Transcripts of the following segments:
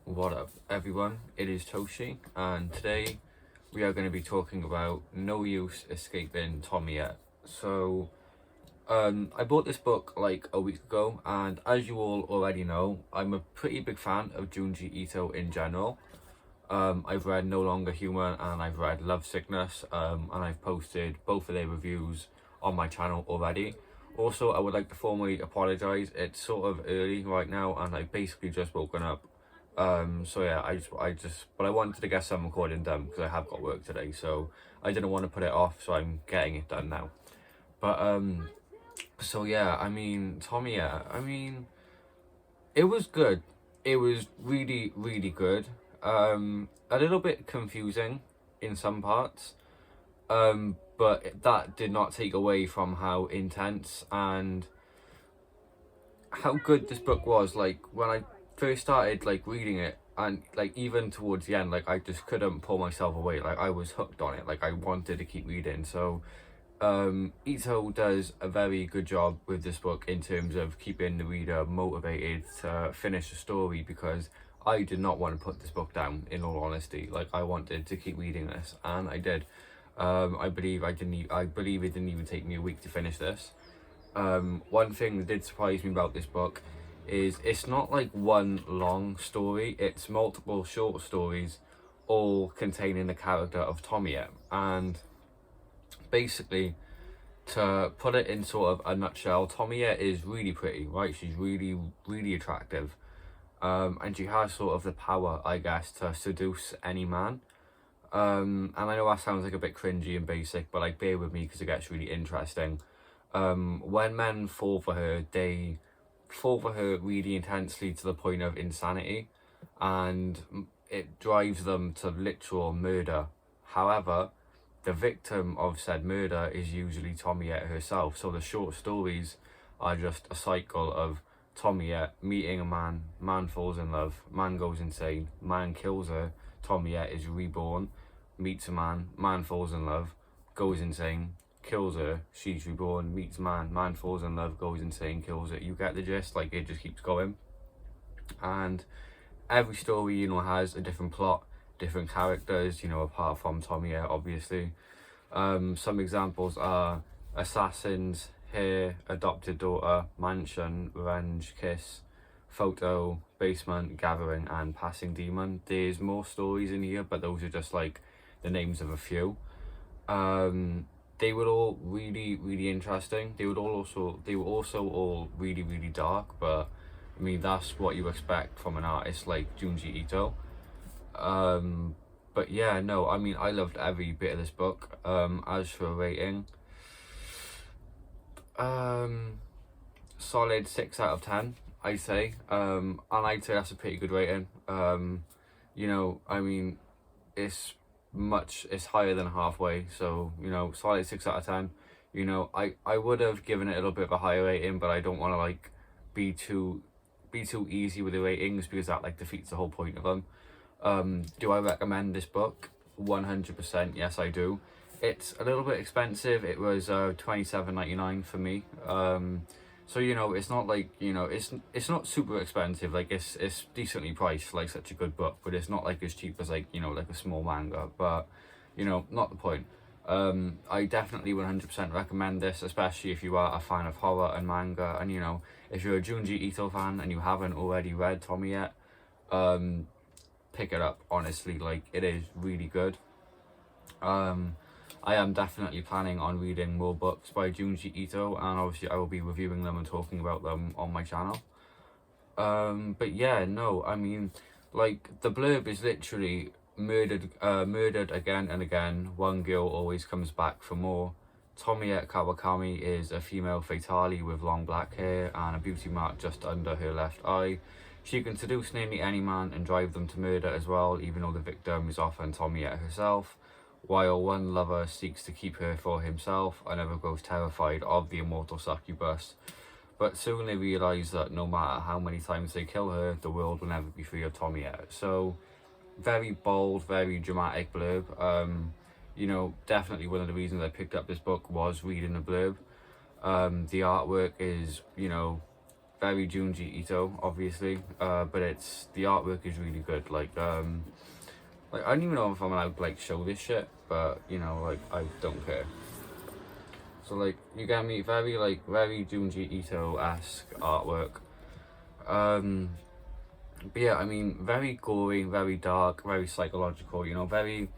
What up, everyone? It is Toshi, and today we are going to be talking about No Use Escaping Tomie Yet. I bought this book like a week ago, and as you all already know, I'm a pretty big fan of Junji Ito in general. I've read No Longer Human and I've read Love Sickness, and I've posted both of their reviews on my channel already. Also, I would like to formally apologise. It's sort of early right now, and I've basically just woken up. But I wanted to get some recording done because I have got work today, so I didn't want to put it off, so I'm getting it done now. Tomie, it was good. It was really, really good. A little bit confusing in some parts, but that did not take away from how intense and how good this book was. Like, when I first started like reading it, and like even towards the end, like I just couldn't pull myself away. Like, I was hooked on it. Like, I wanted to keep reading. So Ito does a very good job with this book in terms of keeping the reader motivated to finish the story, because I did not want to put this book down, in all honesty. Like, I wanted to keep reading this, and I did. I believe it didn't even take me a week to finish this. One thing that did surprise me about this book is it's not like one long story, it's multiple short stories all containing the character of Tomie. And basically, to put it in sort of a nutshell, Tomie is really pretty, right? She's really, really attractive. And she has sort of the power, I guess, to seduce any man. And I know that sounds like a bit cringy and basic, but like, bear with me because it gets really interesting. When men fall for her, they fall for her really intensely to the point of insanity, and it drives them to literal murder. However, the victim of said murder is usually Tomie herself. So the short stories are just a cycle of Tomie meeting a man, man falls in love, man goes insane, man kills her, Tomie is reborn, meets a man, man falls in love, goes insane, kills her, she's reborn, meets man, man falls in love, goes insane, kills her. You get the gist. Like, it just keeps going. And every story, has a different plot, different characters, apart from Tomie, obviously. Some examples are Assassins, Hair, Adopted Daughter, Mansion, Revenge, Kiss, Photo, Basement, Gathering, and Passing Demon. There's more stories in here, but those are just like the names of a few. They were all really, really interesting. They were also all really, really dark, but I mean, that's what you expect from an artist like Junji Ito. But yeah, no, I mean, I loved every bit of this book. As for a rating, solid 6 out of 10, I'd say. And I'd say that's a pretty good rating. I mean, it's higher than halfway, so solid 6 out of 10. I would have given it a little bit of a higher rating, but I don't want to like be too easy with the ratings, because that like defeats the whole point of them. Do I recommend this book? 100%, yes, I do. It's a little bit expensive. It was $27.99 for me. So it's not like, it's not super expensive. Like, it's decently priced, like such a good book, but it's not like as cheap as like like a small manga. But not the point. I definitely 100% recommend this, especially if you are a fan of horror and manga, and if you're a Junji Ito fan and you haven't already read Tomie yet, pick it up. Honestly, like, it is really good. I am definitely planning on reading more books by Junji Ito, and obviously I will be reviewing them and talking about them on my channel. But yeah, no, I mean, like, the blurb is literally murdered again and again. One girl always comes back for more. Tomie Kawakami is a female fatale with long black hair and a beauty mark just under her left eye. She can seduce nearly any man and drive them to murder as well, even though the victim is often Tomie herself. While one lover seeks to keep her for himself, another grows terrified of the immortal succubus. But soon they realise that no matter how many times they kill her, the world will never be free of Tomie. So, very bold, very dramatic blurb. Definitely one of the reasons I picked up this book was reading the blurb. The artwork is, very Junji Ito, obviously, but the artwork is really good. Like I don't even know if I'm allowed to like show this shit, but you know, like I don't care. So like you get me, very Junji Ito-esque artwork. But yeah, I mean, very gory, very dark, very psychological. You know, very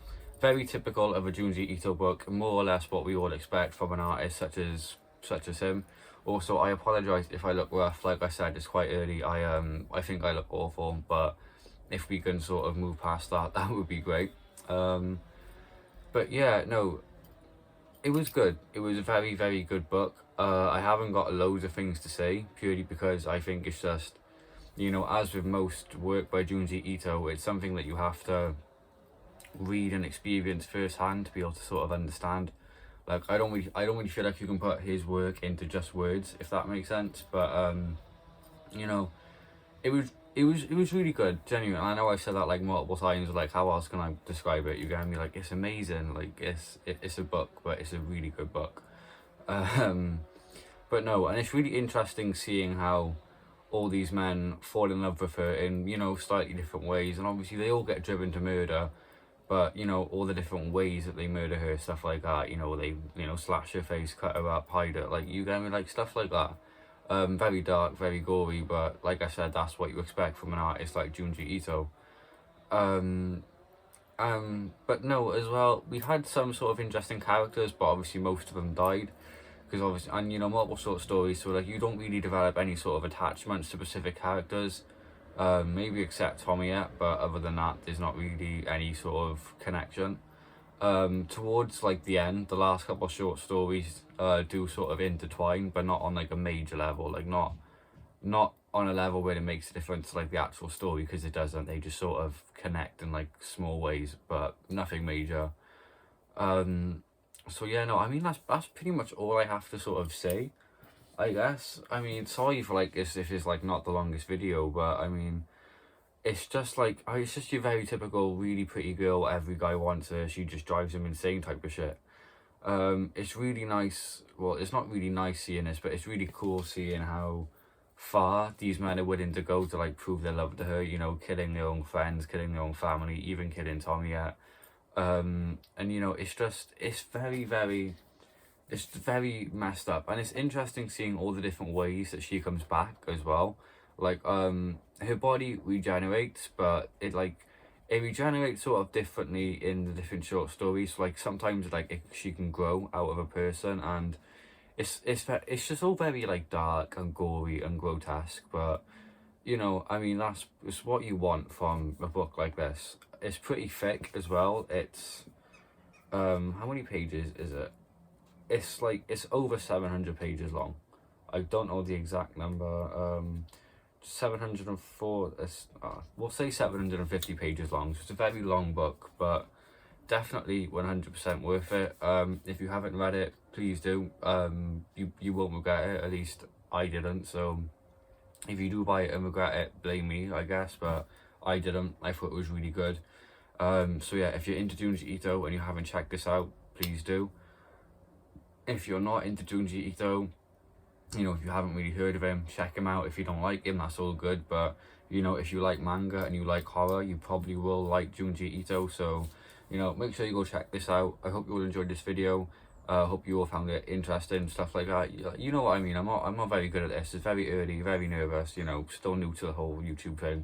typical of a Junji Ito book. More or less what we all expect from an artist such as him. Also, I apologize if I look rough. Like I said, it's quite early. I think I look awful, but if we can sort of move past that, that would be great. But yeah, no, it was good. It was a very, very good book. I haven't got loads of things to say, purely because I think it's just, you know, as with most work by Junji Ito, it's something that you have to read and experience firsthand to be able to sort of understand. Like I don't really feel like you can put his work into just words, if that makes sense. But you know, it was really good, genuine. I know I've said that like multiple times. Like, how else can I describe it? You get me? Like, it's amazing. Like, it's a book, but it's a really good book. But no, and it's really interesting seeing how all these men fall in love with her in, you know, slightly different ways, and obviously they all get driven to murder. But you know, all the different ways that they murder her, stuff like that. You know, they, you know, slash her face, cut her up, hide her. Like, you get me? Like, stuff like that. Very dark, very gory, but like I said, that's what you expect from an artist like Junji Ito. But no, as well, we had some sort of interesting characters, but obviously most of them died. Because obviously, and you know, multiple sort of stories, so like you don't really develop any sort of attachments to specific characters. Maybe except Tomie yet, but other than that, there's not really any sort of connection. Towards like the end, the last couple of short stories do sort of intertwine, but not on like a major level, like not on a level where it makes a difference to like the actual story, because it doesn't. They just sort of connect in like small ways, but nothing major. So yeah, no, I mean, that's pretty much all I have to sort of say, I guess. I mean, sorry for like this if it's like not the longest video, but I mean, it's just like, it's just your very typical really pretty girl, every guy wants her, she just drives him insane type of shit. It's really nice, well, it's not really nice seeing this, but it's really cool seeing how far these men are willing to go to like prove their love to her, you know, killing their own friends, killing their own family, even killing Tomie yet. And you know, it's very messed up, and it's interesting seeing all the different ways that she comes back as well. Like her body regenerates, but it regenerates sort of differently in the different short stories. Like sometimes she can grow out of a person, and it's just all very like dark and gory and grotesque. But you know, I mean, it's what you want from a book like this. It's pretty thick as well. It's how many pages is it? It's over 700 pages long. I don't know the exact number. 704. We'll say 750 pages long. So it's a very long book, but definitely 100% worth it. If you haven't read it, please do. You won't regret it. At least I didn't. So if you do buy it and regret it, blame me, I guess. But I didn't. I thought it was really good. So yeah, if you're into Junji Ito and you haven't checked this out, please do. If you're not into Junji Ito, you know, if you haven't really heard of him, check him out. If you don't like him, that's all good. But you know, if you like manga and you like horror, you probably will like Junji Ito. So you know, make sure you go check this out. I hope you all enjoyed this video. Hope you all found it interesting, stuff like that. You know what I mean. I'm not very good at this. It's very early, very nervous. You know, still new to the whole YouTube thing.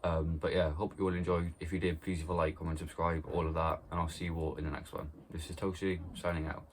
But yeah, hope you all enjoyed. If you did, please leave a like, comment, subscribe, all of that, and I'll see you all in the next one. This is Toshi signing out.